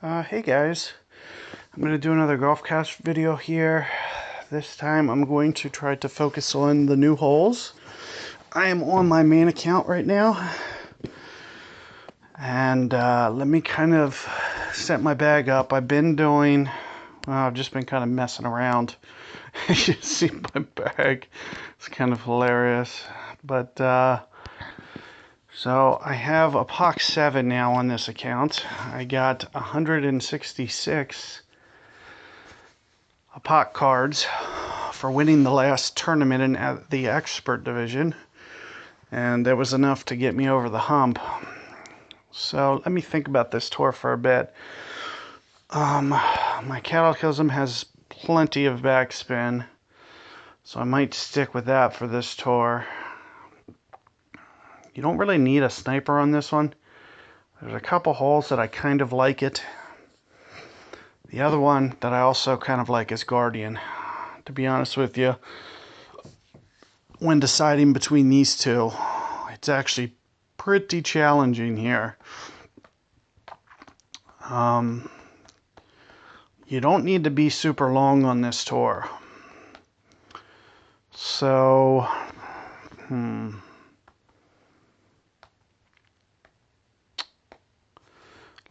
Hey guys, I'm going to do another Golfcast video here. This time I'm going to try to focus on the new holes. I am on my main account right now, and let me kind of set my bag up. I've just been kind of messing around. You should see my bag. It's kind of hilarious. But so I have a POC 7 now on this account. I got 166 POC cards for winning the last tournament in the expert division, and that was enough to get me over the hump. So let me think about this tour for a bit. My Cataclysm has plenty of backspin, so I might stick with that for this tour. You don't really need a sniper on this one. There's a couple holes that I kind of like it. The other one that I also kind of like is Guardian. To be honest with you, when deciding between these two, it's actually pretty challenging here. You don't need to be super long on this tour. So,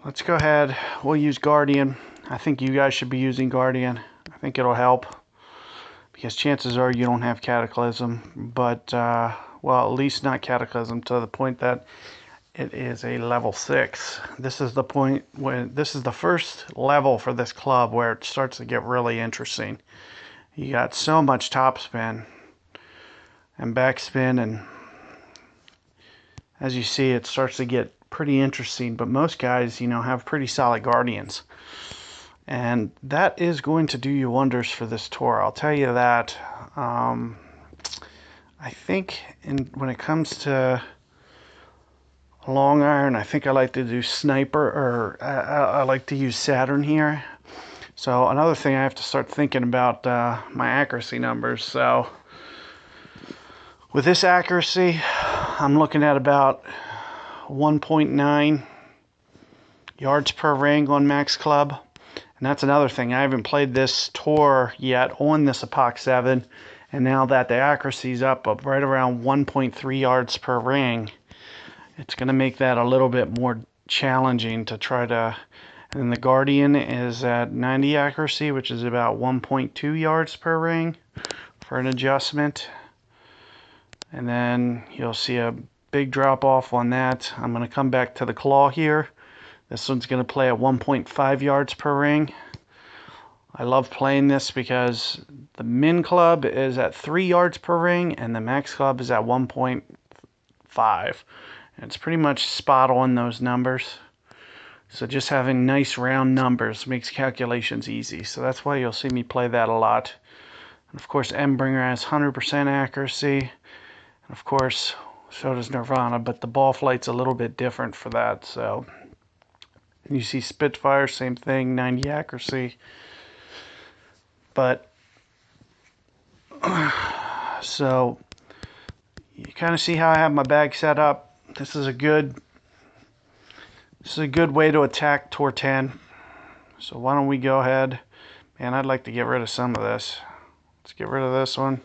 let's go ahead. We'll use Guardian. I think you guys should be using Guardian. I think it'll help, because chances are you don't have Cataclysm, but well, at least not Cataclysm to the point that it is a level 6. This is the point when this is the first level for this club where it starts to get really interesting. You got so much topspin and backspin, and as you see, it starts to get pretty interesting. But most guys, have pretty solid Guardians, and that is going to do you wonders for this tour. I'll tell you that. I think when it comes to long iron, I think I like to do sniper, or I like to use Saturn here. So another thing, I have to start thinking about my accuracy numbers. So with this accuracy, I'm looking at about 1.9 yards per ring on Max Club. And that's another thing. I haven't played this tour yet on this POC 7. And now that the accuracy's up right around 1.3 yards per ring, it's going to make that a little bit more challenging to try to. And the Guardian is at 90 accuracy, which is about 1.2 yards per ring for an adjustment. And then you'll see a big drop off on that. I'm going to come back to the claw here. This one's going to play at 1.5 yards per ring. I love playing this because the min club is at 3 yards per ring and the max club is at 1.5. It's pretty much spot on those numbers. So just having nice round numbers makes calculations easy. So that's why you'll see me play that a lot. And of course, Endbringer has 100% accuracy. And of course, so does Nirvana, but the ball flight's a little bit different for that. So, and you see Spitfire, same thing, 90 accuracy. But so you kind of see how I have my bag set up. This is a good way to attack Tour 10. So why don't we go ahead? Man, I'd like to get rid of some of this. Let's get rid of this one.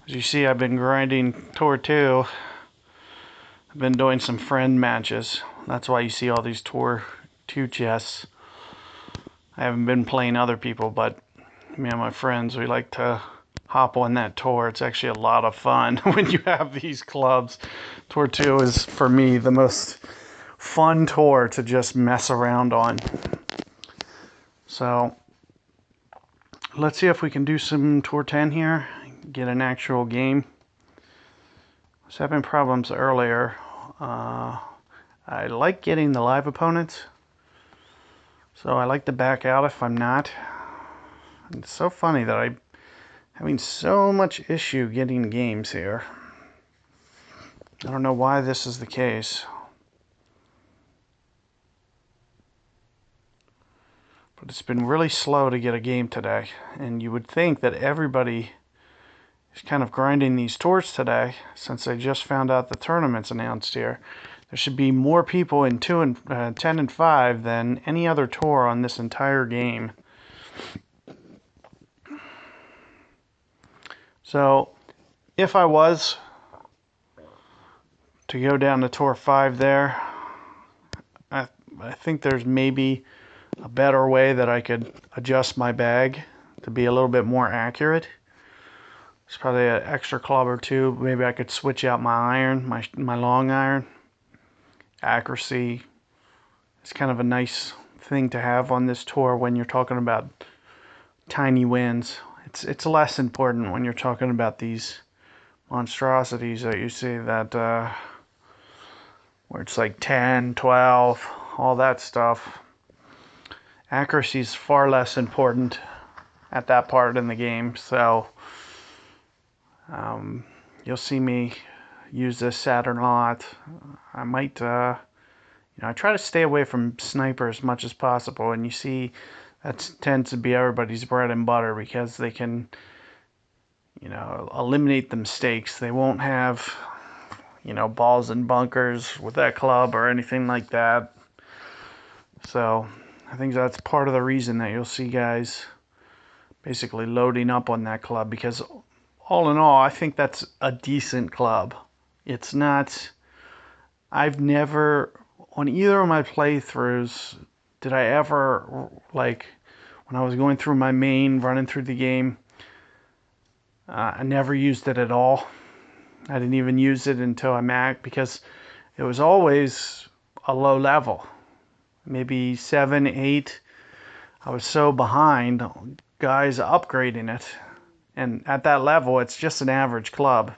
As you see, I've been grinding Tour 2. I've been doing some friend matches. That's why you see all these Tour 2 chests. I haven't been playing other people, but me and my friends, we like to hop on that tour. It's actually a lot of fun when you have these clubs. Tour 2 is, for me, the most fun tour to just mess around on. So let's see if we can do some Tour 10 here, get an actual game. I was having problems earlier. I like getting the live opponents, so I like to back out if I'm not. It's so funny that I'm having so much issue getting games here. I don't know why this is the case. But it's been really slow to get a game today. And you would think that everybody is kind of grinding these tours today, since they just found out the tournament's announced here. There should be more people in 10 and 5 than any other tour on this entire game. So, if I was to go down to tour 5 there, I think there's maybe a better way that I could adjust my bag to be a little bit more accurate. It's probably an extra club or two. Maybe I could switch out my iron, my long iron. Accuracy is kind of a nice thing to have on this tour when you're talking about tiny wins. It's less important when you're talking about these monstrosities that you see that where it's like 10, 12, all that stuff. Accuracy is far less important at that part in the game, so you'll see me use this Saturn a lot. I might, I try to stay away from sniper as much as possible, and you see that tends to be everybody's bread and butter because they can, eliminate the mistakes. They won't have, balls and bunkers with that club or anything like that. So I think that's part of the reason that you'll see guys basically loading up on that club, because all in all, I think that's a decent club. It's not, I've never, on either of my playthroughs, did I ever, like, when I was going through my main, running through the game, I never used it at all. I didn't even use it until I Mac, because it was always a low level. Maybe 7, 8. I was so behind guys upgrading it. And at that level, it's just an average club.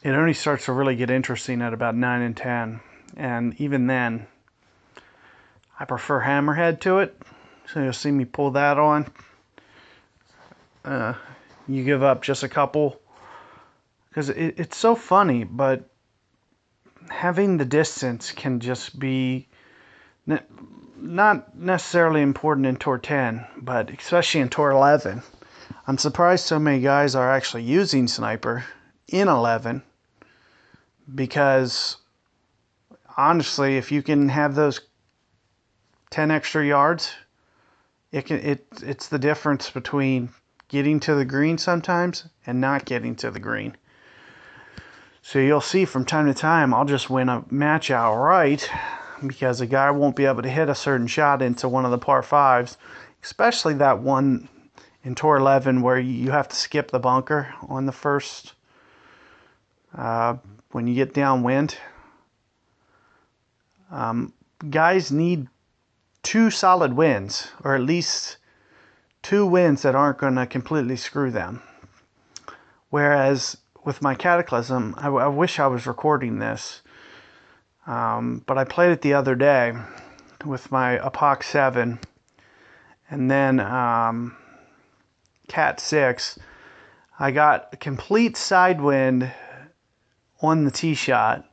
It only starts to really get interesting at about 9 and 10. And even then, I prefer hammerhead to it. So you'll see me pull that on. You give up just a couple. Because it's so funny, but having the distance can just be not necessarily important in Tour 10, but especially in Tour 11. I'm surprised so many guys are actually using Sniper in 11, because honestly, if you can have those 10 extra yards, it's the difference between getting to the green sometimes and not getting to the green. So you'll see from time to time, I'll just win a match outright because a guy won't be able to hit a certain shot into one of the par 5s, especially that one in Tour 11 where you have to skip the bunker on the first, when you get downwind. Guys need 2 solid wins, or at least 2 wins that aren't going to completely screw them. Whereas with my Cataclysm, I wish I was recording this, but I played it the other day with my Apoc 7 and then Cat 6. I got a complete sidewind on the tee shot.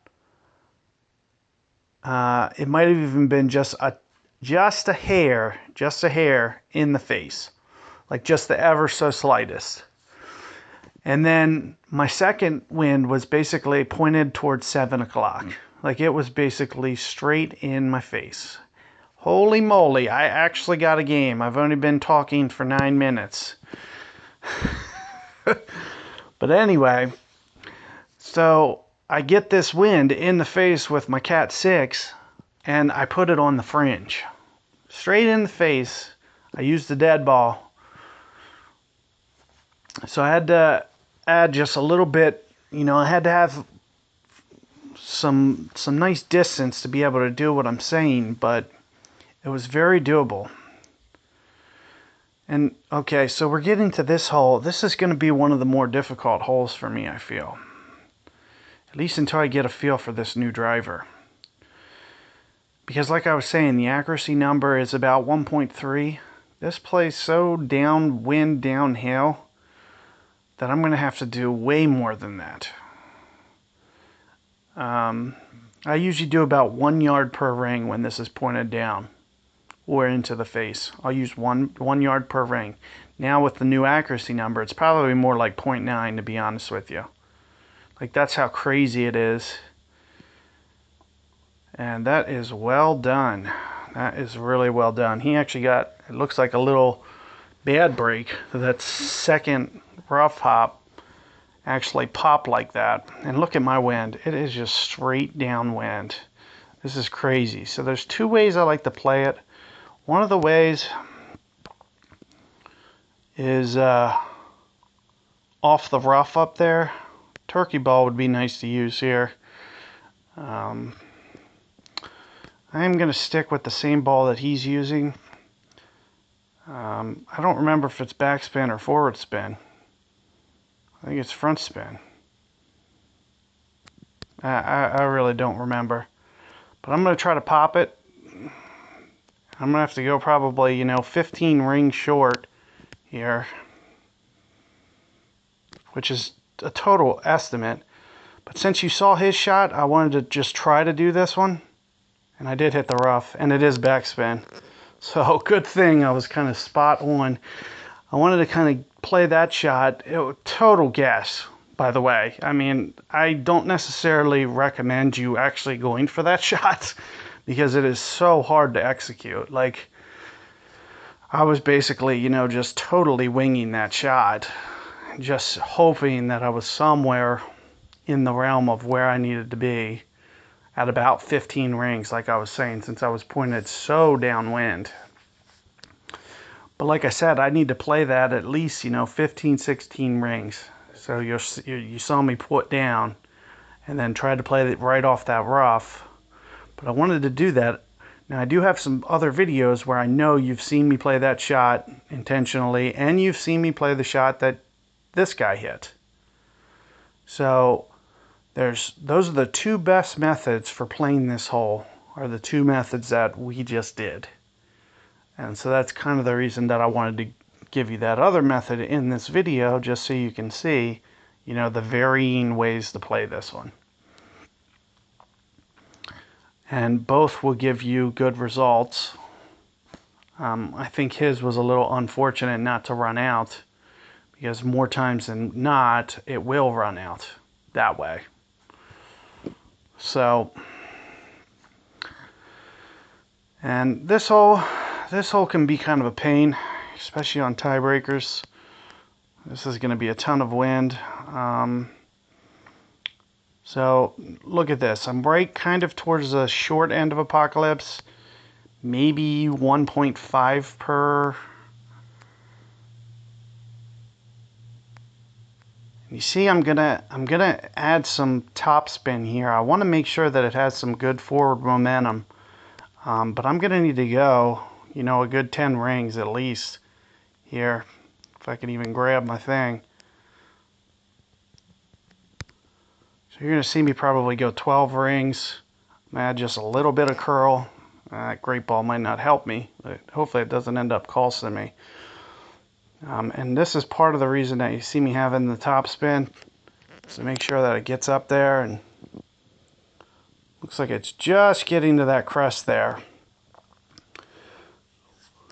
It might have even been just a hair in the face, like just the ever so slightest. And then my second wind was basically pointed towards 7 o'clock. Like it was basically straight in my face. Holy moly, I actually got a game. I've only been talking for 9 minutes. But anyway, so I get this wind in the face with my Cat 6, and I put it on the fringe. Straight in the face. I used the dead ball. So I had to add just a little bit, I had to have some nice distance to be able to do what I'm saying, but it was very doable. And okay, so we're getting to this hole. This is going to be one of the more difficult holes for me, I feel. At least until I get a feel for this new driver. Because like I was saying, the accuracy number is about 1.3. This plays so downwind, downhill, that I'm going to have to do way more than that. I usually do about 1 yard per ring when this is pointed down or into the face. I'll use one yard per ring. Now with the new accuracy number, it's probably more like 0.9, to be honest with you. Like that's how crazy it is. And that is well done. That is really well done. He actually got, it looks like a little bad break. That second rough hop actually popped like that. And look at my wind. It is just straight downwind. This is crazy. So there's two ways I like to play it. One of the ways is off the rough up there. Turkey ball would be nice to use here. I'm going to stick with the same ball that he's using. I don't remember if it's backspin or forward spin. I think it's front spin. I really don't remember. But I'm going to try to pop it. I'm going to have to go probably, 15 rings short here, which is a total estimate. But since you saw his shot, I wanted to just try to do this one. And I did hit the rough, and it is backspin. So good thing I was kind of spot on. I wanted to kind of play that shot. Total guess, by the way. I mean, I don't necessarily recommend you actually going for that shot because it is so hard to execute. Like, I was basically, just totally winging that shot, just hoping that I was somewhere in the realm of where I needed to be at about 15 rings, like I was saying, since I was pointed so downwind. But like I said, I need to play that at least, 15, 16 rings. So you saw me put down and then tried to play it right off that rough. But I wanted to do that. Now I do have some other videos where I know you've seen me play that shot intentionally, and you've seen me play the shot that this guy hit. So those are the two best methods for playing this hole, are the two methods that we just did. And so that's kind of the reason that I wanted to give you that other method in this video, just so you can see, the varying ways to play this one. And both will give you good results. I think his was a little unfortunate not to run out, because more times than not, it will run out that way. So, and this hole can be kind of a pain, especially on tiebreakers. This is going to be a ton of wind. So look at this. I'm right kind of towards the short end of Apocalypse, maybe 1.5 per. You see, I'm gonna add some top spin here. I want to make sure that it has some good forward momentum, but I'm gonna need to go, a good 10 rings at least here, if I can even grab my thing. So you're gonna see me probably go 12 rings. Add just a little bit of curl. That great ball might not help me, but hopefully it doesn't end up costing me. And this is part of the reason that you see me having the top spin, to make sure that it gets up there, and looks like it's just getting to that crest there.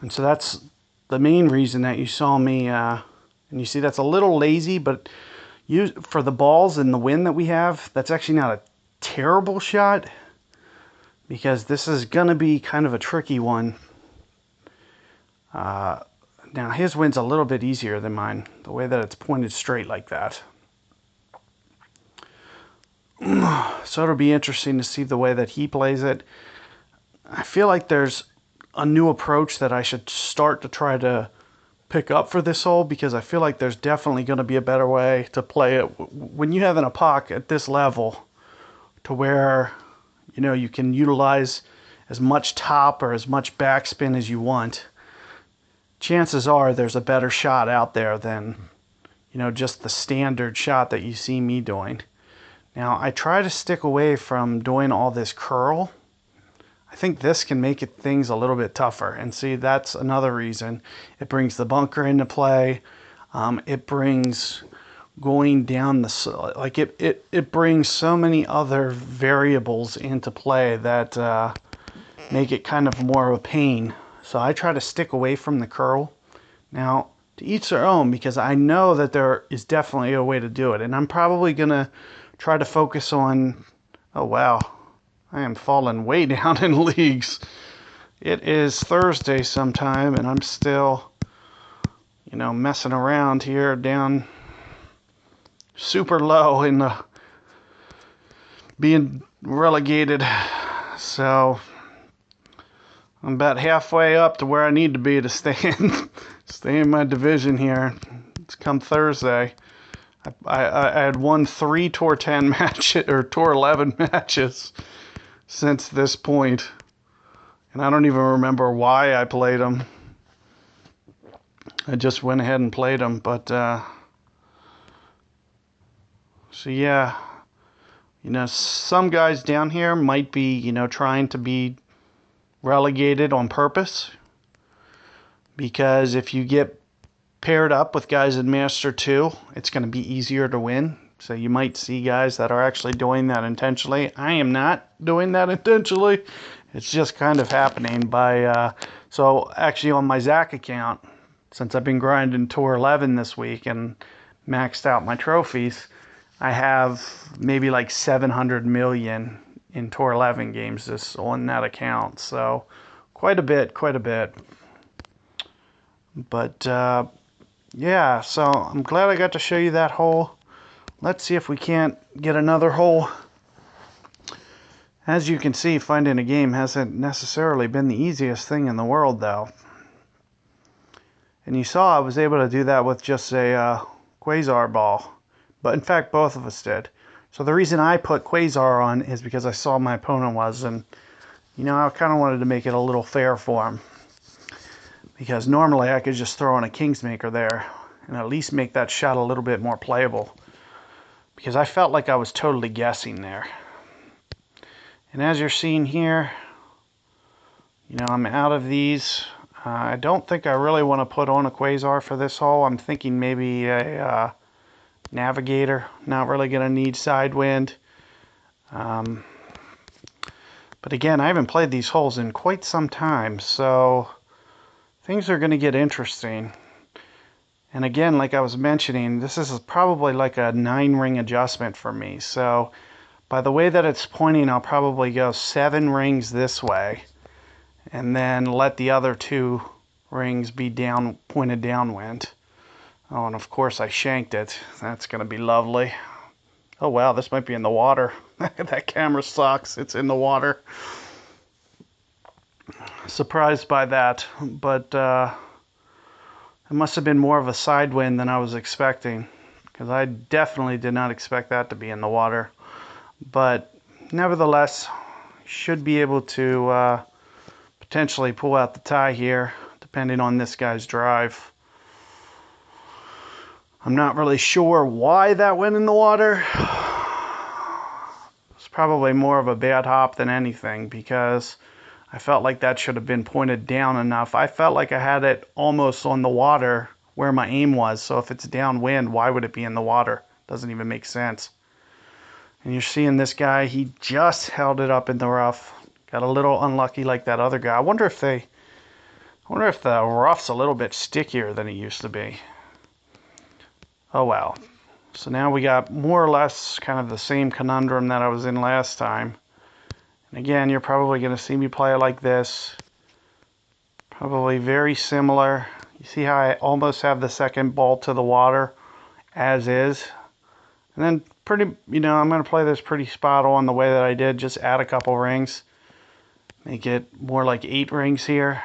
And so that's the main reason that you saw me, and you see that's a little lazy, but for the balls and the wind that we have, that's actually not a terrible shot, because this is going to be kind of a tricky one. Now his wind's a little bit easier than mine, the way that it's pointed straight like that. So it'll be interesting to see the way that he plays it. I feel like there's a new approach that I should start to try to pick up for this hole, because I feel like there's definitely going to be a better way to play it when you have an Apoc at this level, to where you can utilize as much top or as much backspin as you want. Chances are there's a better shot out there than, just the standard shot that you see me doing. Now, I try to stick away from doing all this curl. I think this can make things a little bit tougher. And see, that's another reason. It brings the bunker into play. It brings going down it brings so many other variables into play that make it kind of more of a pain. So I try to stick away from the curl. Now, to each their own, because I know that there is definitely a way to do it. And I'm probably going to try to focus on, oh wow, I am falling way down in leagues. It is Thursday sometime, and I'm still, messing around here down super low in the being relegated. So I'm about halfway up to where I need to be to stay in my division here. It's come Thursday. I had won 3 Tour 10 matches or Tour 11 matches since this point, and I don't even remember why I played them. I just went ahead and played them, but so yeah, some guys down here might be, trying to be relegated on purpose, because if you get paired up with guys in Master 2, it's going to be easier to win. So you might see guys that are actually doing that intentionally. I am not doing that intentionally. It's just kind of happening by... so actually on my Zach account, since I've been grinding Tour 11 this week and maxed out my trophies, I have maybe like 700 million in Tour 11 games just on that account. So quite a bit. But yeah, so I'm glad I got to show you that hole. Let's see if we can't get another hole. As you can see, finding a game hasn't necessarily been the easiest thing in the world, though. And you saw I was able to do that with just a Quasar ball. But in fact, both of us did. So the reason I put Quasar on is because I saw my opponent was, and I kind of wanted to make it a little fair for him. Because normally I could just throw in a Kingsmaker there and at least make that shot a little bit more playable. Because I felt like I was totally guessing there. And as you're seeing here, I'm out of these. I don't think I really want to put on a Quasar for this hole. I'm thinking maybe a Navigator. Not really going to need Sidewind. But again, I haven't played these holes in quite some time, so things are going to get interesting. And again, like I was mentioning, this is probably like a 9-ring adjustment for me. So by the way that it's pointing, I'll probably go 7 rings this way and then let the other 2 rings be pointed downwind. Oh, and of course I shanked it. That's going to be lovely. Oh wow, this might be in the water. That camera sucks. It's in the water. Surprised by that, but it must have been more of a side wind than I was expecting, because I definitely did not expect that to be in the water. But nevertheless, should be able to potentially pull out the tie here, depending on this guy's drive. I'm not really sure why that went in the water. It's probably more of a bad hop than anything, because I felt like that should have been pointed down enough. I felt like I had it almost on the water where my aim was. So if it's downwind, why would it be in the water? Doesn't even make sense. And you're seeing this guy, he just held it up in the rough. Got a little unlucky like that other guy. I wonder if the rough's a little bit stickier than it used to be. Oh well. So now we got more or less kind of the same conundrum that I was in last time. And again, you're probably going to see me play it like this. Probably very similar. You see how I almost have the second ball to the water as is. And then I'm going to play this pretty spot on the way that I did. Just add a couple rings. Make it more like 8 rings here.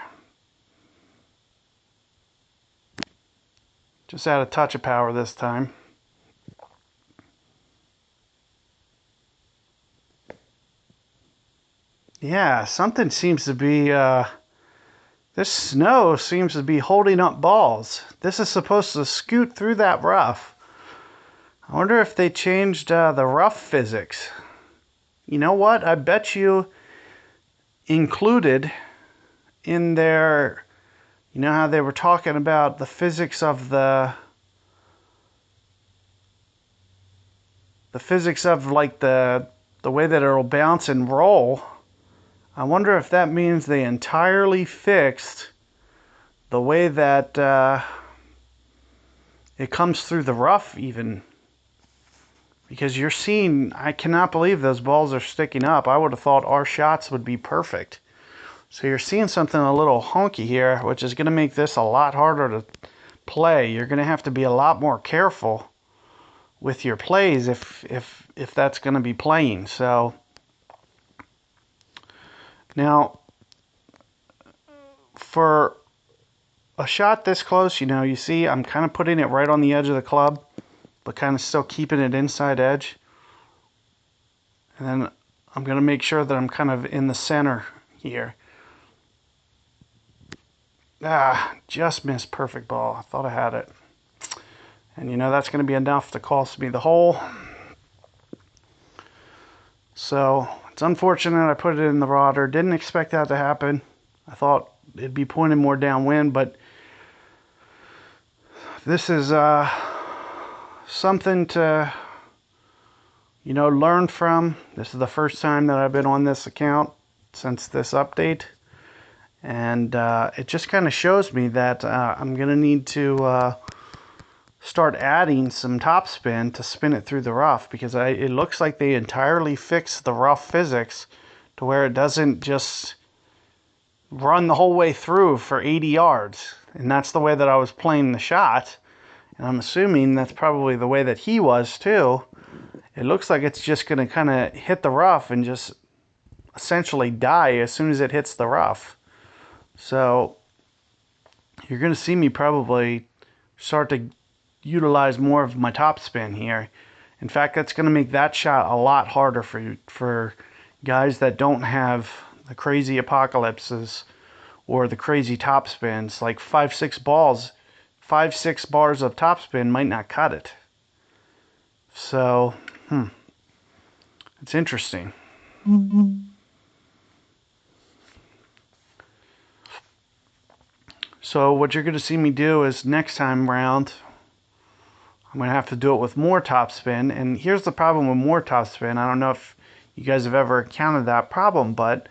Just add a touch of power this time. Yeah, something seems to be, this snow seems to be holding up balls. This is supposed to scoot through that rough. I wonder if they changed the rough physics. You know what? I bet you included in their, how they were talking about the physics of the physics of like the way that it'll bounce and roll. I wonder if that means they entirely fixed the way that it comes through the rough even. because you're seeing, I cannot believe those balls are sticking up. I would have thought our shots would be perfect. So you're seeing something a little honky here, which is going to make this a lot harder to play. You're going to have to be a lot more careful with your plays if that's going to be playing. So now for a shot this close, you know, you see I'm kind of putting it right on the edge of the club, but kind of still keeping it inside edge. And then I'm going to make sure that I'm kind of in the center here. Just missed perfect ball. I thought I had it. And you know, that's going to be enough to cost me the hole. So it's unfortunate I put it in the water. Didn't expect that to happen. I thought it'd be pointed more downwind, but this is something to, you know, learn from. This is the first time that I've been on this account since this update. And it just kind of shows me that I'm going to need to start adding some topspin to spin it through the rough, because it looks like they entirely fixed the rough physics to where it doesn't just run the whole way through for 80 yards. And that's the way that I was playing the shot. And I'm assuming that's probably the way that he was too. It looks like it's just going to kind of hit the rough and just essentially die as soon as it hits the rough. So you're going to see me probably start to utilize more of my topspin here. In fact, that's going to make that shot a lot harder for guys that don't have the crazy apocalypses or the crazy topspins. Like 5-6 balls, 5-6 bars of topspin might not cut it. So, it's interesting. So what you're going to see me do is next time round, I'm going to have to do it with more topspin. And here's the problem with more topspin. I don't know if you guys have ever encountered that problem, but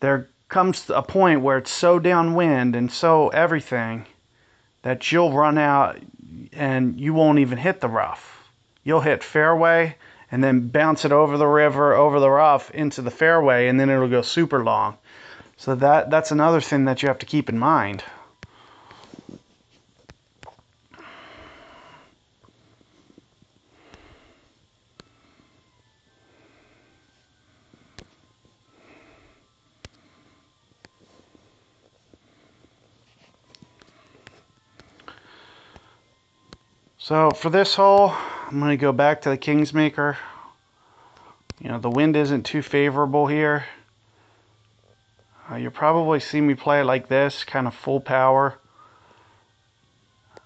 there comes a point where it's so downwind and so everything that you'll run out and you won't even hit the rough. You'll hit fairway and then bounce it over the river, over the rough, into the fairway, and then it'll go super long. So that's another thing that you have to keep in mind. So for this hole, I'm going to go back to the Kingsmaker. You know, the wind isn't too favorable here. You'll probably see me play it like this, kind of full power.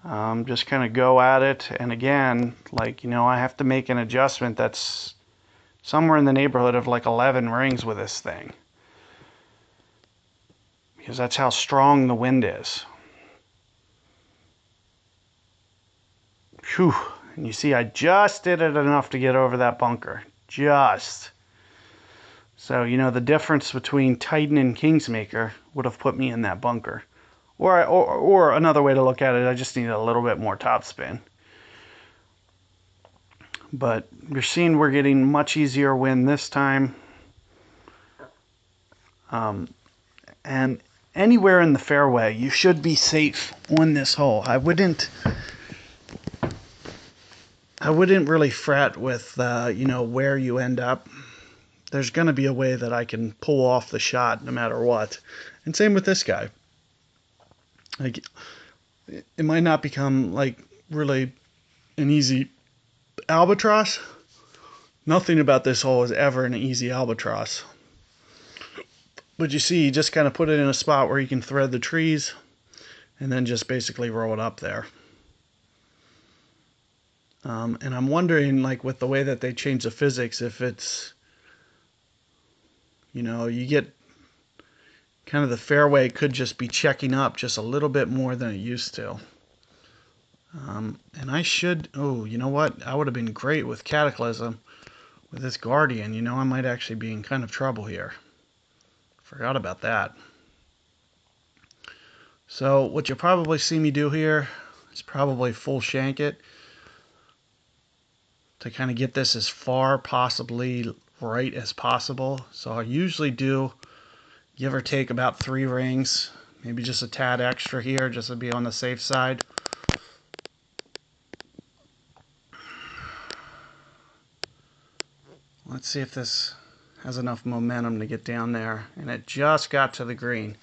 Just kind of go at it. And again, like, you know, I have to make an adjustment that's somewhere in the neighborhood of like 11 rings with this thing, because that's how strong the wind is. Whew. And you see, I just did it enough to get over that bunker. Just. So, you know, the difference between Titan and Kingsmaker would have put me in that bunker. Or another way to look at it, I just need a little bit more topspin. But you're seeing we're getting much easier wind this time. And anywhere in the fairway, you should be safe on this hole. I wouldn't really fret with, you know, where you end up. There's going to be a way that I can pull off the shot no matter what. And same with this guy. Like, it might not become, like, really an easy albatross. Nothing about this hole is ever an easy albatross. But you see, you just kind of put it in a spot where you can thread the trees and then just basically roll it up there. And I'm wondering, like, with the way that they change the physics, if it's, you know, you get kind of the fairway could just be checking up just a little bit more than it used to. And I should, oh, you know what? I would have been great with Cataclysm with this Guardian. You know, I might actually be in kind of trouble here. Forgot about that. So what you'll probably see me do here is probably full shank it to kind of get this as far possibly right as possible. So I usually do give or take about 3 rings, maybe just a tad extra here just to be on the safe side. Let's see if this has enough momentum to get down there, and it just got to the green.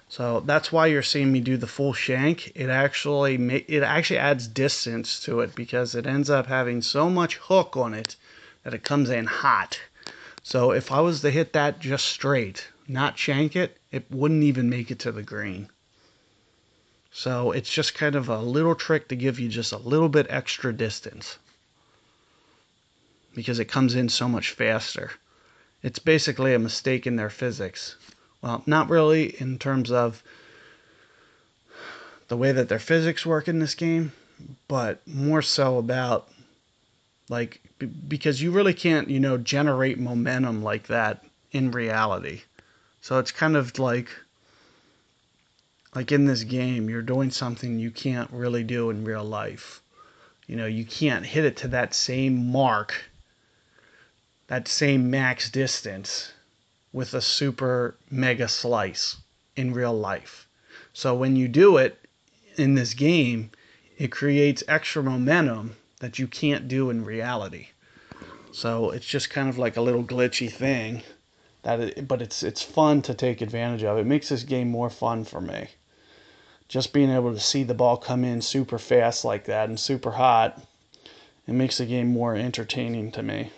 So that's why you're seeing me do the full shank. It actually adds distance to it because it ends up having so much hook on it that it comes in hot. So if I was to hit that just straight, not shank it, it wouldn't even make it to the green. So it's just kind of a little trick to give you just a little bit extra distance because it comes in so much faster. It's basically a mistake in their physics. Well, not really in terms of the way that their physics work in this game, but more so about like because you really can't, generate momentum like that in reality. So it's kind of like in this game, you're doing something you can't really do in real life. You can't hit it to that same mark, that same max distance with a super mega slice in real life. So when you do it in this game, it creates extra momentum that you can't do in reality. So it's just kind of like a little glitchy thing but it's fun to take advantage of. It makes this game more fun for me. Just being able to see the ball come in super fast like that and super hot, it makes the game more entertaining to me.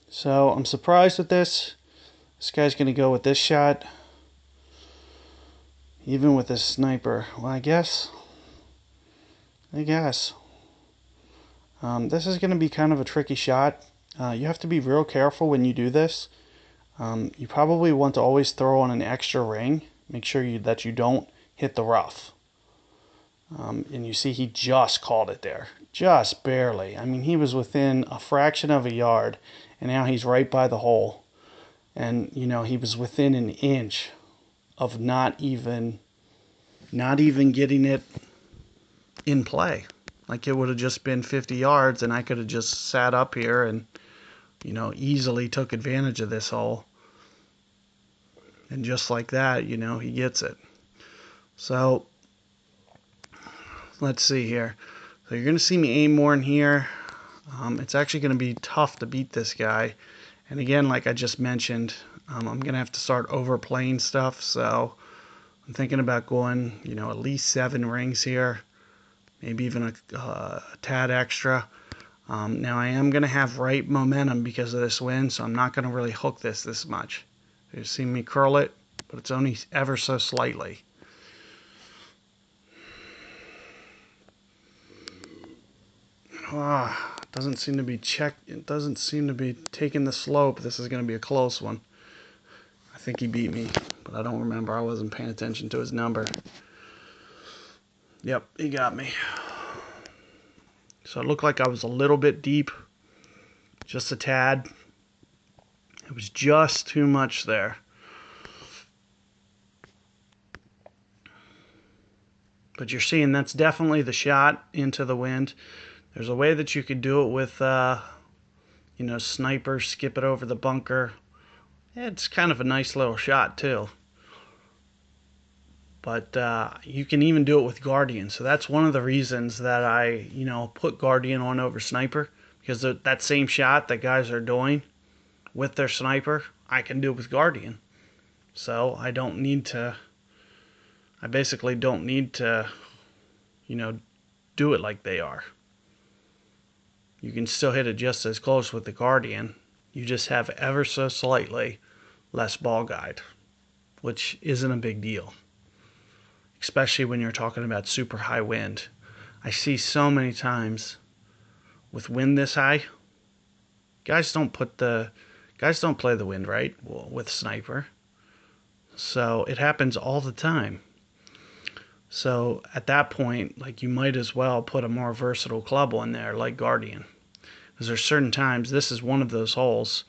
So I'm surprised with this. This guy's going to go with this shot. Even with this sniper. Well, I guess. This is going to be kind of a tricky shot. You have to be real careful when you do this. You probably want to always throw on an extra ring. Make sure that you don't hit the rough. And you see he just called it there. Just barely. I mean, he was within a fraction of a yard, and now he's right by the hole. And, he was within an inch of not even getting it in play. Like, it would have just been 50 yards, and I could have just sat up here and, easily took advantage of this hole. And just like that, he gets it. So, let's see here. So you're going to see me aim more in here. It's actually going to be tough to beat this guy. And again, like I just mentioned, I'm going to have to start overplaying stuff. So I'm thinking about going, at least 7 rings here. Maybe even a tad extra. Now I am going to have right momentum because of this wind, so I'm not going to really hook this much. You've seen me curl it, but it's only ever so slightly. Doesn't seem to be checked. It doesn't seem to be taking the slope. This is going to be a close one. I think he beat me, but I don't remember. I wasn't paying attention to his number. Yep, he got me. So it looked like I was a little bit deep, just a tad. It was just too much there. But you're seeing that's definitely the shot into the wind. There's a way that you could do it with, sniper, skip it over the bunker. It's kind of a nice little shot too. But you can even do it with Guardian. So that's one of the reasons that I, put Guardian on over Sniper. Because that same shot that guys are doing with their Sniper, I can do with Guardian. So I basically don't need to, do it like they are. You can still hit it just as close with the Guardian. You just have ever so slightly less ball guide, which isn't a big deal. Especially when you're talking about super high wind. I see so many times with wind this high, guys don't play the wind right with Sniper. So it happens all the time. So at that point, like, you might as well put a more versatile club on there like Guardian. Because there's certain times, this is one of those holes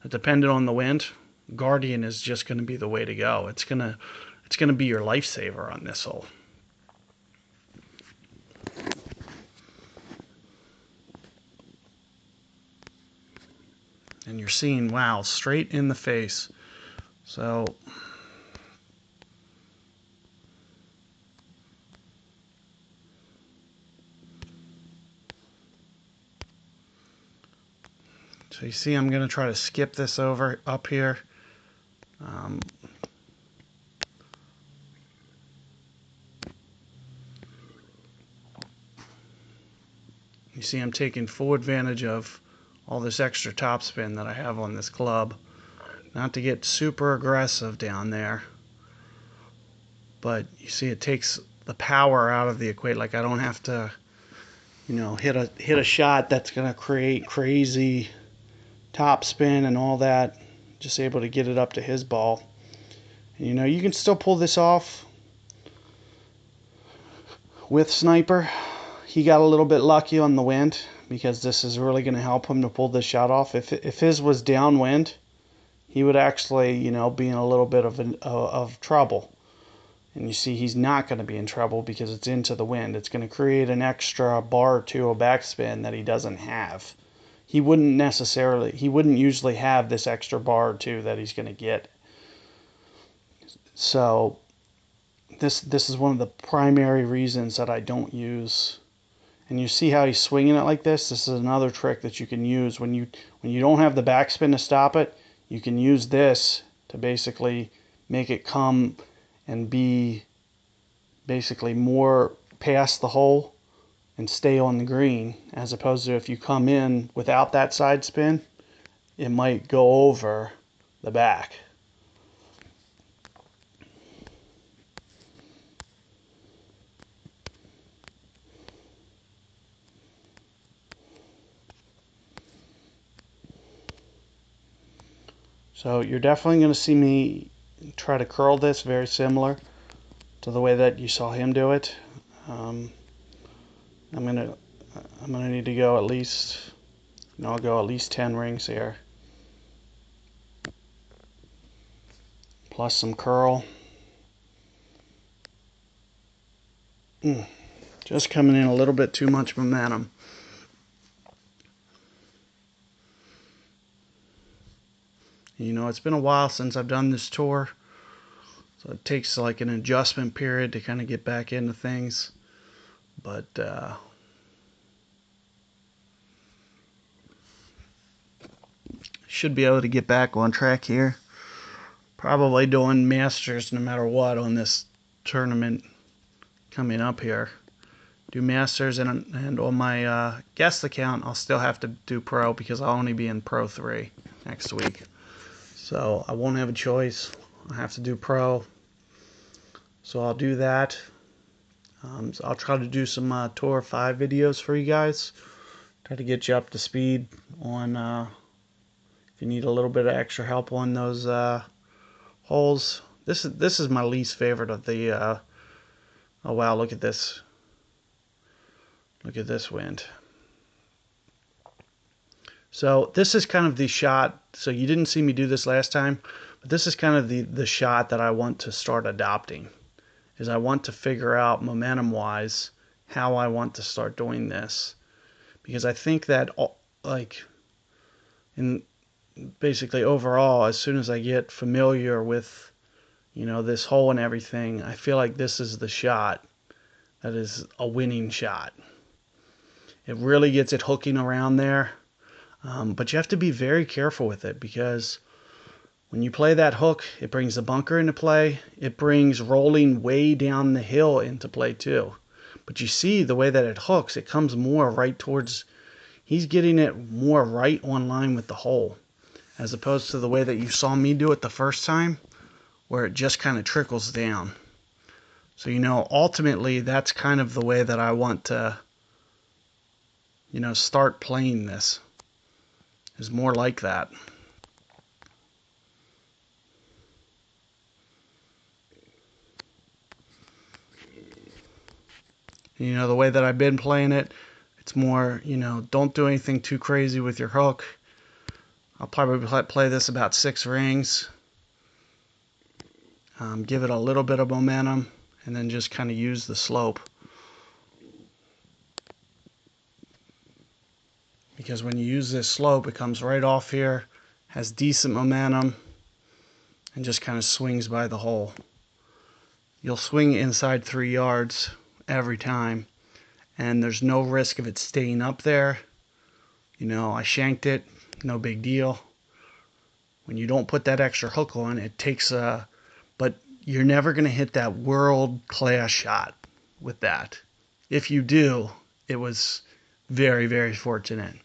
that, depending on the wind, Guardian is just going to be the way to go. It's going to be your lifesaver on this hole. And you're seeing, wow, straight in the face. So you see I'm going to try to skip this over up here. You see I'm taking full advantage of all this extra topspin that I have on this club. Not to get super aggressive down there, but you see it takes the power out of the equate. Like I don't have to, you know, hit a shot that's going to create crazy topspin and all that. Just able to get it up to his ball. And, you know, you can still pull this off with Sniper. He got a little bit lucky on the wind because this is really going to help him to pull this shot off. If his was downwind, he would actually, you know, be in a little bit of trouble. And you see he's not going to be in trouble because it's into the wind. It's going to create an extra bar or two of backspin that he doesn't have. He wouldn't usually have this extra bar or two that he's going to get. So this is one of the primary reasons that I don't use. And you see how he's swinging it like this? This is another trick that you can use when you don't have the backspin to stop it. You can use this to basically make it come and be basically more past the hole and stay on the green, as opposed to if you come in without that side spin, it might go over the back. So you're definitely going to see me try to curl this very similar to the way that you saw him do it. I'm gonna need to go at least, I'll go at least 10 rings here, plus some curl. Just coming in a little bit too much momentum. You know, it's been a while since I've done this tour, so it takes like an adjustment period to kind of get back into things. But should be able to get back on track here. Probably doing Masters no matter what on this tournament coming up here. Do Masters, and on my guest account I'll still have to do Pro because I'll only be in Pro 3 next week. So I won't have a choice. I have to do Pro. So I'll do that. So I'll try to do some Tour 5 videos for you guys. Try to get you up to speed on if you need a little bit of extra help on those holes. This is my least favorite of the oh wow, look at this. Look at this wind. So this is kind of the shot. So you didn't see me do this last time, but this is kind of the shot that I want to start adopting. Is I want to figure out momentum wise how I want to start doing this, because I think that like in basically overall, as soon as I get familiar with, you know, this hole and everything, I feel like this is the shot that is a winning shot. It really gets it hooking around there. But you have to be very careful with it, because when you play that hook, it brings the bunker into play. It brings rolling way down the hill into play too. But you see the way that it hooks, it comes more right towards, he's getting it more right on line with the hole, as opposed to the way that you saw me do it the first time, where it just kind of trickles down. So, you know, ultimately that's kind of the way that I want to, you know, start playing this, is more like that. You know, the way that I've been playing it, it's more, you know, don't do anything too crazy with your hook. I'll probably play this about 6 rings. Give it a little bit of momentum, and then just kind of use the slope. Because when you use this slope, it comes right off here. has decent momentum, and just kind of swings by the hole. You'll swing inside 3 yards every time, and there's no risk of it staying up there. You know, I shanked it, no big deal. When you don't put that extra hook on, it takes a, but you're never going to hit that world-class shot with that. If you do, it was very, very fortunate.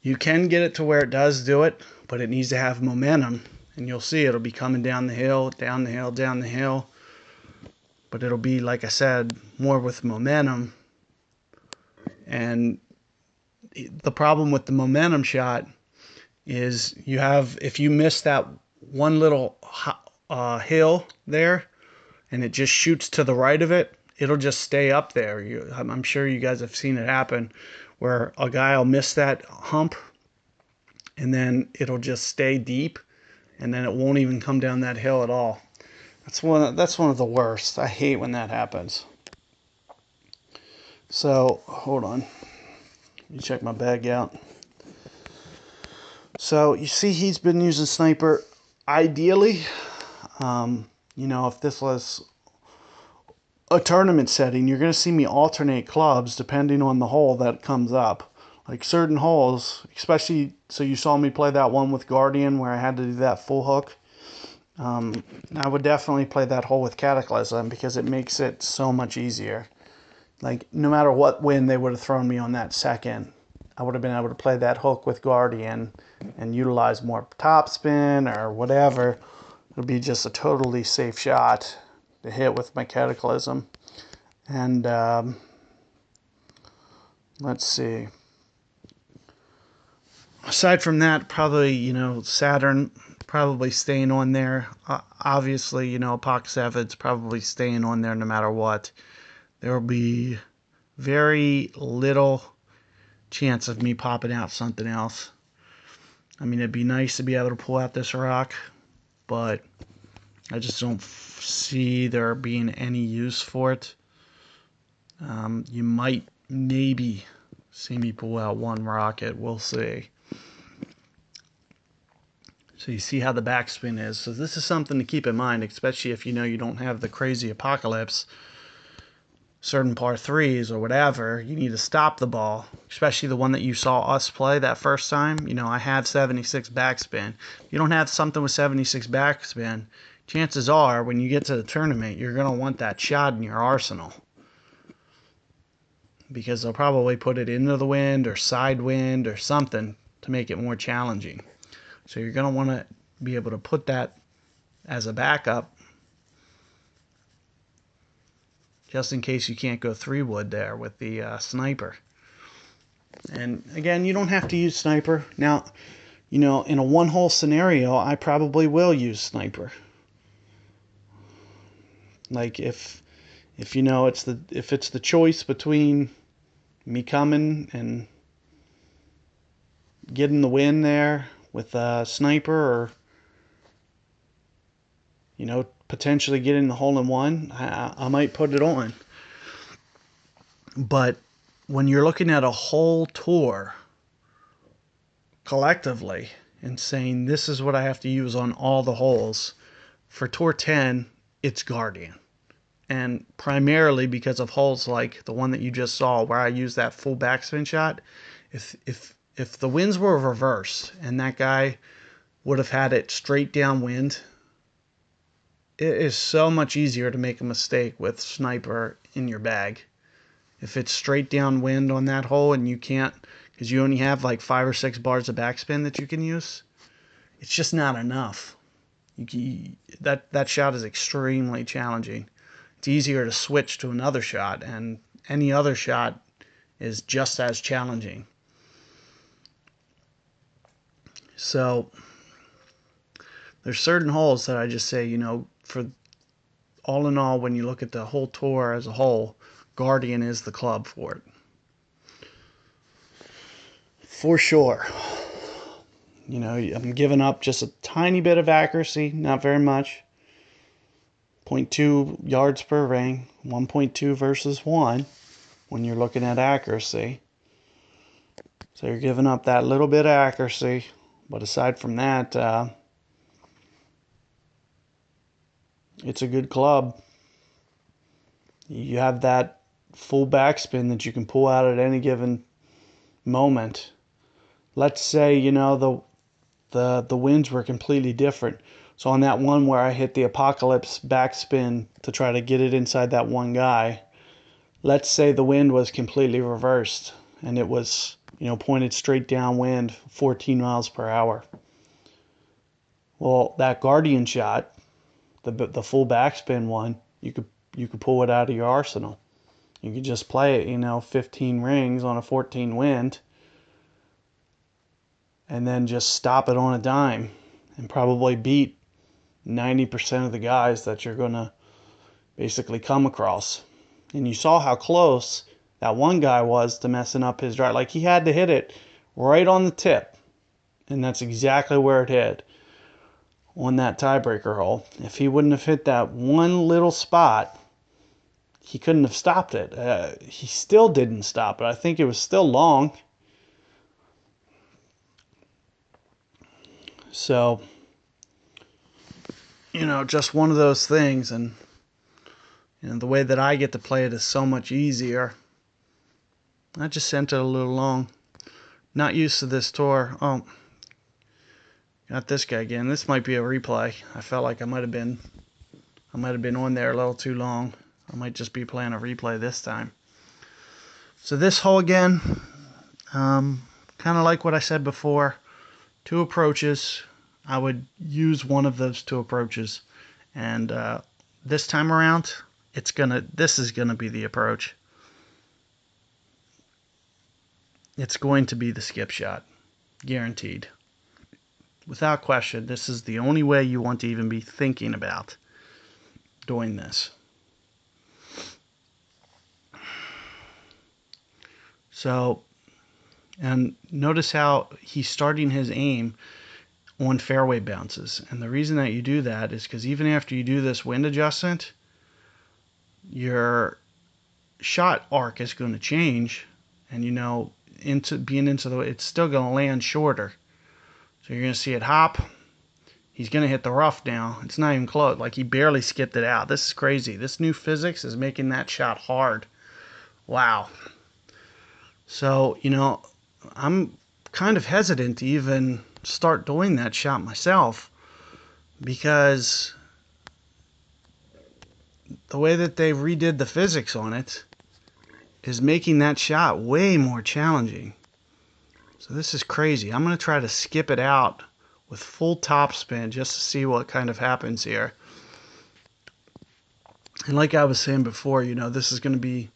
You can get it to where it does do it, but it needs to have momentum, and you'll see it'll be coming down the hill, down the hill, down the hill. But it'll be, like I said, more with momentum. And the problem with the momentum shot is you have, if you miss that one little hill there and it just shoots to the right of it, it'll just stay up there. I'm sure you guys have seen it happen where a guy will miss that hump and then it'll just stay deep and then it won't even come down that hill at all. That's one of the worst. I hate when that happens. So, hold on. Let me check my bag out. So, you see he's been using sniper. Ideally, you know, if this was a tournament setting, you're going to see me alternate clubs depending on the hole that comes up. Like certain holes, especially, so you saw me play that one with Guardian where I had to do that full hook. I would definitely play that hole with Cataclysm because it makes it so much easier. Like, no matter what wind they would have thrown me on that second, I would have been able to play that hook with Guardian and utilize more topspin or whatever. It'll be just a totally safe shot to hit with my Cataclysm. And let's see. Aside from that, probably, you know, Saturn probably staying on there. Obviously, you know, Apoc 7's probably staying on there no matter what. There will be very little chance of me popping out something else. I mean, it'd be nice to be able to pull out this rock, but I just don't see there being any use for it. You might maybe see me pull out one rocket. We'll see. So you see how the backspin is. So this is something to keep in mind, especially if you know you don't have the crazy apocalypse, certain par threes or whatever. You need to stop the ball, especially the one that you saw us play that first time. You know, I have 76 backspin. If you don't have something with 76 backspin, chances are when you get to the tournament, you're going to want that shot in your arsenal. Because they'll probably put it into the wind or side wind or something to make it more challenging. So you're going to want to be able to put that as a backup just in case you can't go 3-wood there with the sniper. And again, you don't have to use sniper. Now, you know, in a one-hole scenario, I probably will use sniper. Like if you know if it's the choice between me coming and getting the win there with a sniper or, you know, potentially getting the hole-in-one, I might put it on. But when you're looking at a whole tour collectively and saying this is what I have to use on all the holes, for Tour 10, it's Guardian. And primarily because of holes like the one that you just saw where I used that full backspin shot, if the winds were reversed and that guy would have had it straight downwind, it is so much easier to make a mistake with sniper in your bag. If it's straight downwind on that hole and you can't, because you only have like 5 or 6 bars of backspin that you can use, it's just not enough. That shot is extremely challenging. It's easier to switch to another shot, and any other shot is just as challenging. So there's certain holes that I just say, you know, for all in all, when you look at the whole tour as a whole, Guardian is the club for it. For sure. You know, I'm giving up just a tiny bit of accuracy, not very much. 0.2 yards per ring, 1.2 versus 1 when you're looking at accuracy. So you're giving up that little bit of accuracy But aside from that, it's a good club. You have that full backspin that you can pull out at any given moment. Let's say, the winds were completely different. So on that one where I hit the Apocalypse backspin to try to get it inside that one guy, let's say the wind was completely reversed and it was, pointed straight downwind, 14 miles per hour. Well, that Guardian shot, the full backspin one, you could pull it out of your arsenal. You could just play it, 15 rings on a 14 wind, and then just stop it on a dime and probably beat 90% of the guys that you're going to basically come across. And you saw how close that one guy was to messing up his drive. Like, he had to hit it right on the tip, and that's exactly where it hit on that tiebreaker hole. If he wouldn't have hit that one little spot, he couldn't have stopped it. He still didn't stop it. I think it was still long. So, just one of those things. And the way that I get to play it is so much easier. I just sent it a little long. Not used to this tour. Oh, got this guy again. This might be a replay. I felt like I might have been on there a little too long. I might just be playing a replay this time. So this hole again, kind of like what I said before. 2 approaches. I would use one of those 2 approaches, and this time around, this is gonna be the approach. It's going to be the skip shot, guaranteed. Without question, this is the only way you want to even be thinking about doing this. So, and notice how he's starting his aim on fairway bounces. And the reason that you do that is because even after you do this wind adjustment, your shot arc is going to change, and it's still going to land shorter. So you're going to see it hop. He's going to hit the rough now. It's not even close. Like, he barely skipped it out. This is crazy. This new physics is making that shot hard. Wow. So, I'm kind of hesitant to even start doing that shot myself, because the way that they redid the physics on it is making that shot way more challenging. So this is crazy. I'm going to try to skip it out with full topspin just to see what kind of happens here. And like I was saying before, this is going to be,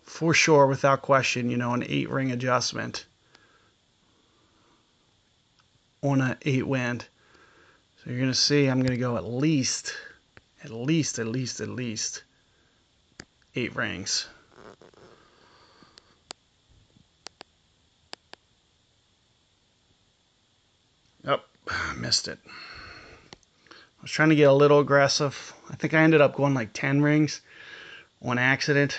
for sure, without question, an 8-ring adjustment on an 8 wind. So you're going to see I'm going to go at least 8 rings. Oh, missed it. I was trying to get a little aggressive. I think I ended up going like 10 rings on accident.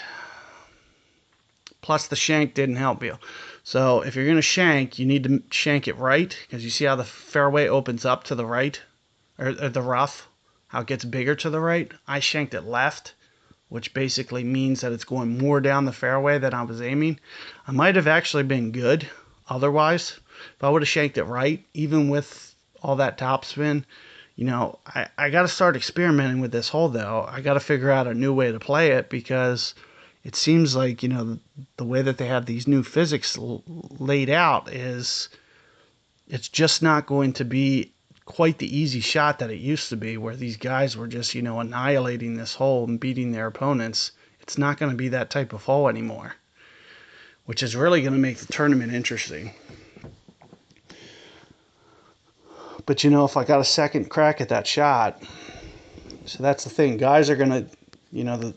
Plus the shank didn't help you. So if you're going to shank, you need to shank it right, because you see how the fairway opens up to the right, or the rough, how it gets bigger to the right. I shanked it left, which basically means that it's going more down the fairway than I was aiming. I might have actually been good otherwise. If I would have shanked it right, even with all that topspin, I got to start experimenting with this hole, though. I got to figure out a new way to play it, because it seems like, the way that they have these new physics laid out is it's just not going to be quite the easy shot that it used to be, where these guys were just, annihilating this hole and beating their opponents. It's not going to be that type of hole anymore, which is really going to make the tournament interesting. But, if I got a second crack at that shot, so that's the thing. Guys are going to,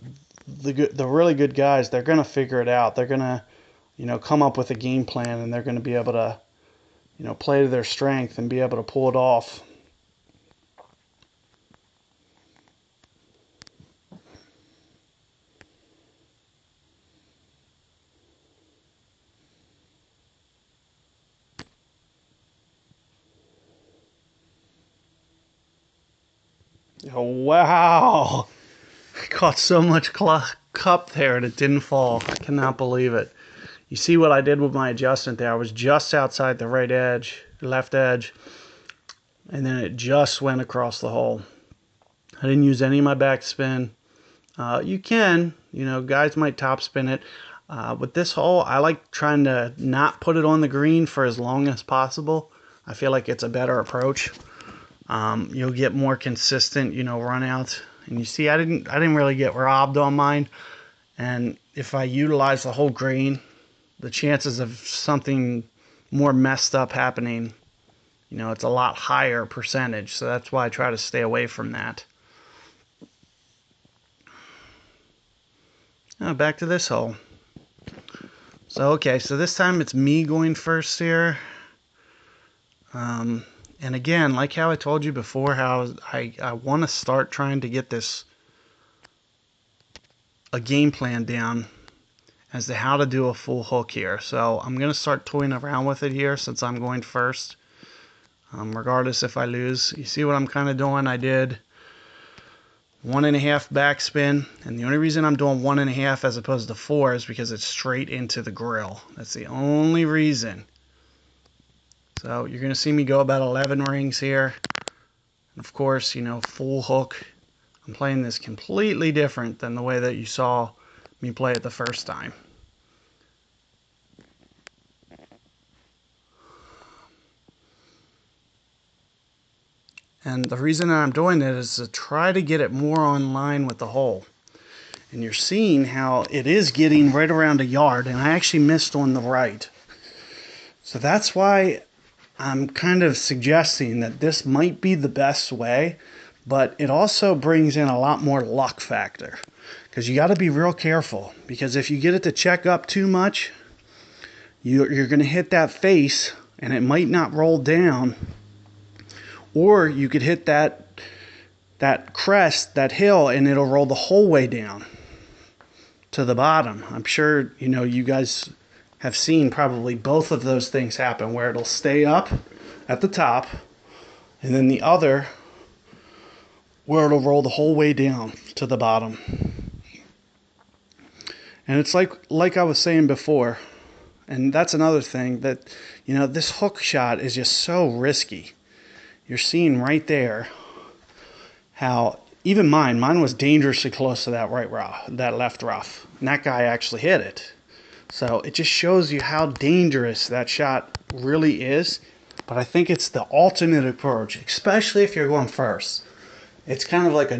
the really good guys, they're going to figure it out. They're going to, come up with a game plan, and they're going to be able to, play to their strength and be able to pull it off. Oh, wow. I caught so much cup there and it didn't fall. I cannot believe it. You see what I did with my adjustment there? I was just outside the right edge, left edge, and then it just went across the hole. I didn't use any of my backspin. You can, guys might topspin it. With this hole, I like trying to not put it on the green for as long as possible. I feel like it's a better approach. You'll get more consistent, run out. And you see, I didn't really get robbed on mine. And if I utilize the whole green, the chances of something more messed up happening, it's a lot higher percentage. So that's why I try to stay away from that. Now back to this hole. So, okay, so this time it's me going first here. And again, like how I told you before, how I want to start trying to get a game plan down as to how to do a full hook here. So I'm going to start toying around with it here since I'm going first. Regardless if I lose. You see what I'm kind of doing? I did 1.5 backspin, and the only reason I'm doing 1.5 as opposed to 4 is because it's straight into the grill. That's the only reason. So you're going to see me go about 11 rings here. And of course, full hook. I'm playing this completely different than the way that you saw me play it the first time. And the reason that I'm doing it is to try to get it more on line with the hole. And you're seeing how it is getting right around a yard, and I actually missed on the right. So that's why I'm kind of suggesting that this might be the best way, but it also brings in a lot more luck factor. Because you got to be real careful, because if you get it to check up too much, you're going to hit that face, and it might not roll down. Or you could hit that crest, that hill, and it'll roll the whole way down to the bottom. I'm sure, you guys have seen probably both of those things happen, where it'll stay up at the top, and then the other where it'll roll the whole way down to the bottom. And it's like I was saying before, and that's another thing that, this hook shot is just so risky. You're seeing right there how even mine was dangerously close to that that left rough. And that guy actually hit it. So it just shows you how dangerous that shot really is. But I think it's the ultimate approach, especially if you're going first. It's kind of like a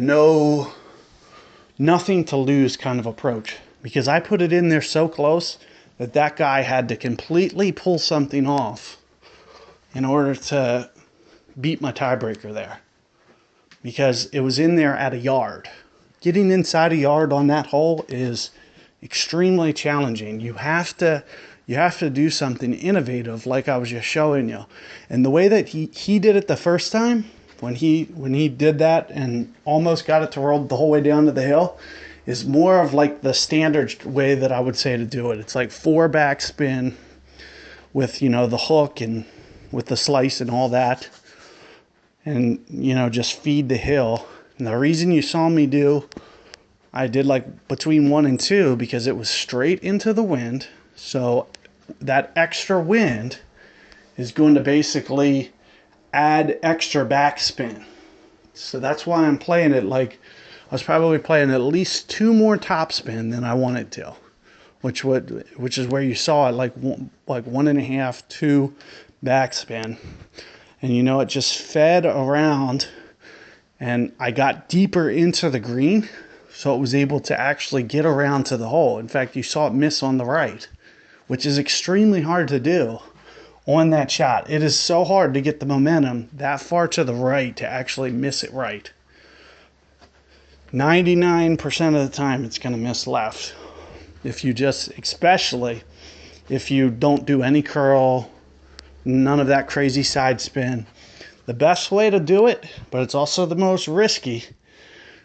nothing to lose kind of approach. Because I put it in there so close that guy had to completely pull something off in order to beat my tiebreaker there, because it was in there at a yard. Getting inside a yard on that hole is extremely challenging. You have to do something innovative, like I was just showing you. And the way that he did it the first time, when he did that and almost got it to roll the whole way down to the hill, is more of like the standard way that I would say to do it. It's like 4 backspin with the hook and with the slice and all that. And, just feed the hill. And the reason you saw me I did like between 1 and 2, because it was straight into the wind. So that extra wind is going to basically add extra backspin. So that's why I'm playing it like I was probably playing at least 2 more topspin than I wanted to. Which is where you saw it like 1.5, 2 backspin. And it just fed around, and I got deeper into the green, so it was able to actually get around to the hole. In fact, you saw it miss on the right, which is extremely hard to do on that shot. It is so hard to get the momentum that far to the right to actually miss it right. 99% of the time it's going to miss left. Especially if you don't do any curl, none of that crazy side spin. The best way to do it, but it's also the most risky.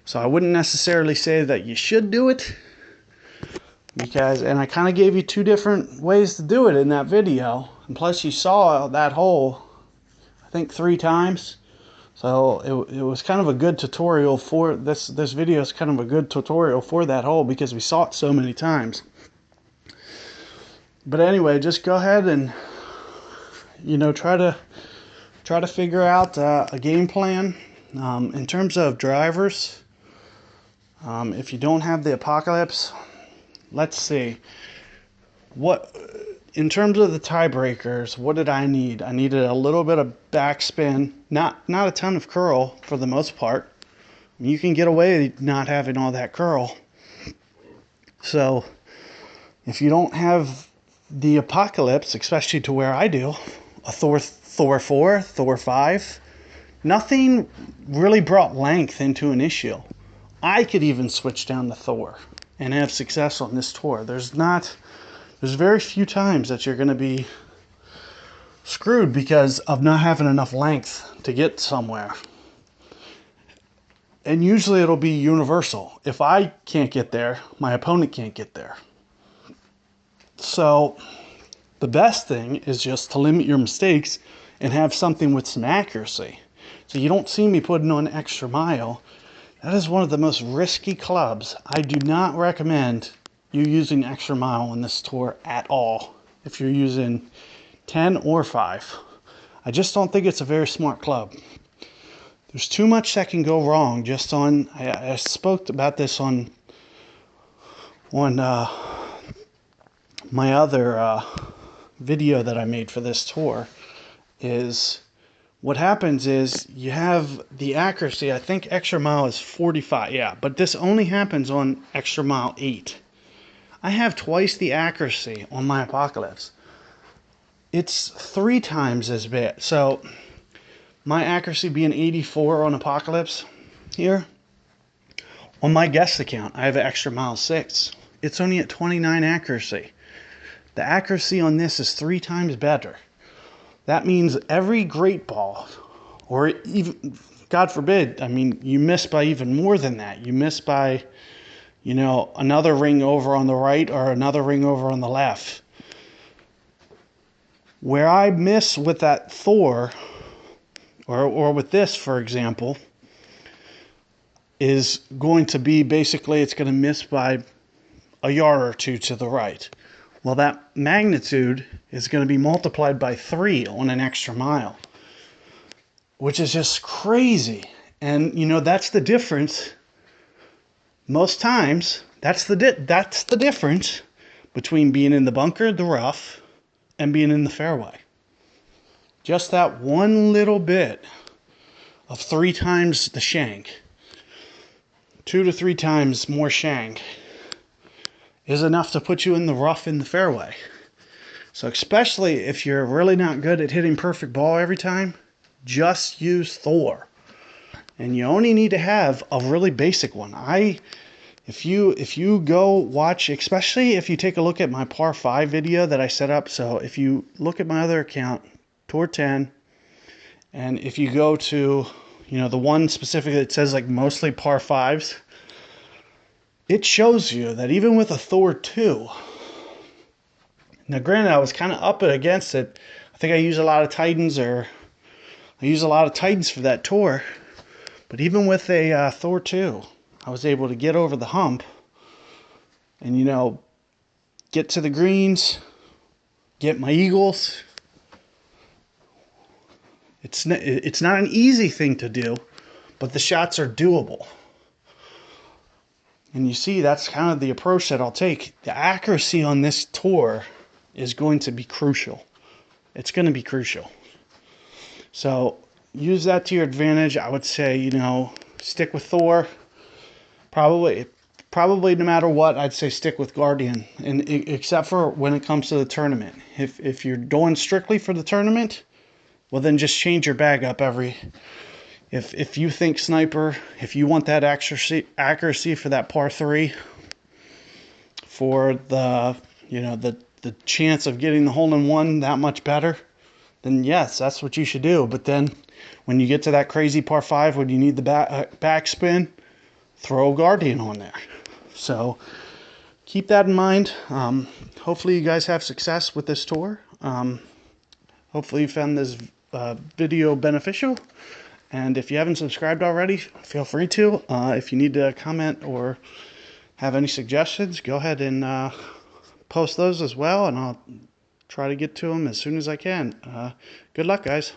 So I wouldn't necessarily say that you should do it, and I kind of gave you 2 different ways to do it in that video. And plus you saw that hole, I think 3 times. So it was kind of a good tutorial for this video is kind of a good tutorial for that hole because we saw it so many times. But anyway, just go ahead and, you know, try to figure out a game plan. In terms of drivers, if you don't have the Apocalypse, let's see. In terms of the tiebreakers, what did I need? I needed a little bit of backspin, not a ton of curl for the most part. You can get away not having all that curl. So if you don't have the Apocalypse, especially to where I do, a Thor 4, Thor 5, nothing really brought length into an issue. I could even switch down to Thor and have success on this tour. There's very few times that you're going to be screwed because of not having enough length to get somewhere. And usually it'll be universal. If I can't get there, my opponent can't get there. So the best thing is just to limit your mistakes and have something with some accuracy. So you don't see me putting on extra mile. That is one of the most risky clubs. I do not recommend you using extra mile on this tour at all if you're using 10 or 5. I just don't think it's a very smart club. There's too much that can go wrong just on, I spoke about this on my other video that I made for this tour, is what happens is you have the accuracy. I think extra mile is 45, yeah, but this only happens on extra mile 8. I have twice the accuracy on my Apocalypse. It's 3 times as bad. So my accuracy being 84 on Apocalypse here, on my guest account, I have an extra mile 6. It's only at 29 accuracy. The accuracy on this is 3 times better. That means every great ball, or even, God forbid, I mean, you miss by even more than that. You miss by, you know, another ring over on the right or another ring over on the left. Where I miss with that Thor, or with this, for example, is going to be basically, it's going to miss by a yard or 2 to the right. Well, that magnitude is going to be multiplied by 3 on an extra mile, which is just crazy. And, you know, that's the difference. Most times, that's the difference between being in the bunker, the rough, and being in the fairway. Just that one little bit of 3 times the shank, 2 to 3 times more shank, is enough to put you in the rough in the fairway. So especially if you're really not good at hitting perfect ball every time, just use Thor. And you only need to have a really basic one. If you go watch, especially if you take a look at my par 5 video that I set up. So if you look at my other account, Tour 10, and if you go to, you know, the one specifically that says like mostly par 5s, it shows you that even with a Thor 2, now granted I was kind of up against it. I think I use a lot of Titans for that tour. But even with a Thor 2, I was able to get over the hump and, you know, get to the greens, get my eagles. It's not an easy thing to do, but the shots are doable. And you see, that's kind of the approach that I'll take. The accuracy on this tour is going to be crucial. It's going to be crucial. So use that to your advantage. I would say, you know, stick with Thor. Probably no matter what, I'd say stick with Guardian. And except for when it comes to the tournament. If you're going strictly for the tournament, well then just change your bag up every... If you think Sniper, if you want that accuracy for that par 3, for the, you know, the chance of getting the hole-in-one that much better, then yes, that's what you should do. But then when you get to that crazy par 5 when you need the backspin, throw Guardian on there. So keep that in mind. Hopefully you guys have success with this tour. Hopefully you found this video beneficial. And if you haven't subscribed already, feel free to. If you need to comment or have any suggestions, go ahead and post those as well, and I'll try to get to them as soon as I can. Good luck, guys.